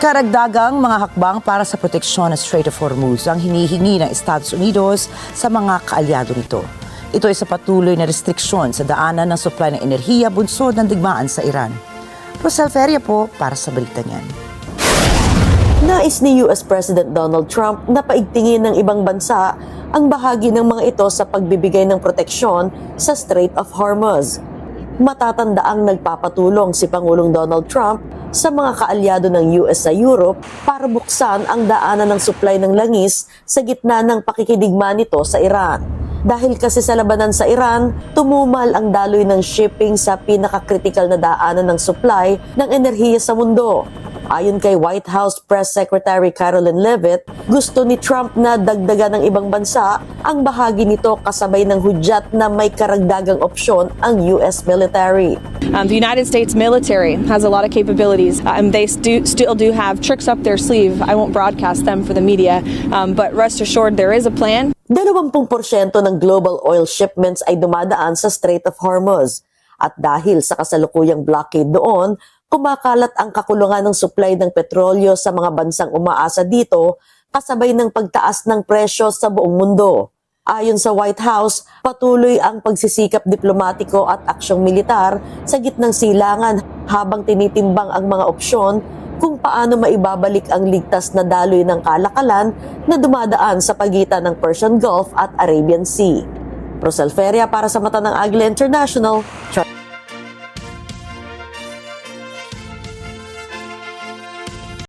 Karagdagang mga hakbang para sa proteksyon ng Strait of Hormuz ang hinihingi ng Estados Unidos sa mga kaalyado nito. Ito ay sa patuloy na restriksyon sa daanan ng supply ng enerhiya bunsod ng digmaan sa Iran. Rosel Feria po para sa balita niyan. Nais ni US President Donald Trump na paigtingin ng ibang bansa ang bahagi ng mga ito sa pagbibigay ng proteksyon sa Strait of Hormuz. Matatandaang nagpapatulong si Pangulong Donald Trump sa mga kaalyado ng US sa Europe para buksan ang daanan ng supply ng langis sa gitna ng pakikidigma nito sa Iran. Dahil kasi sa labanan sa Iran, tumumal ang daloy ng shipping sa pinakakritikal na daanan ng supply ng enerhiya sa mundo. Ayon kay White House Press Secretary Caroline Leavitt, gusto ni Trump na dagdagan ng ibang bansa ang bahagi nito kasabay ng hudyat na may karagdagang opsyon ang US military. The United States military has a lot of capabilities. They still do have tricks up their sleeve. I won't broadcast them for the media, but rest assured there is a plan. 20% ng global oil shipments ay dumadaan sa Strait of Hormuz. At dahil sa kasalukuyang blockade doon, kumakalat ang kakulungan ng supply ng petrolyo sa mga bansang umaasa dito kasabay ng pagtaas ng presyo sa buong mundo. Ayon sa White House, patuloy ang pagsisikap diplomatiko at aksyong militar sa gitnang silangan habang tinitimbang ang mga opsyon kung paano maibabalik ang ligtas na daloy ng kalakalan na dumadaan sa pagitan ng Persian Gulf at Arabian Sea. Rosel Feria para sa Mata ng Agila International.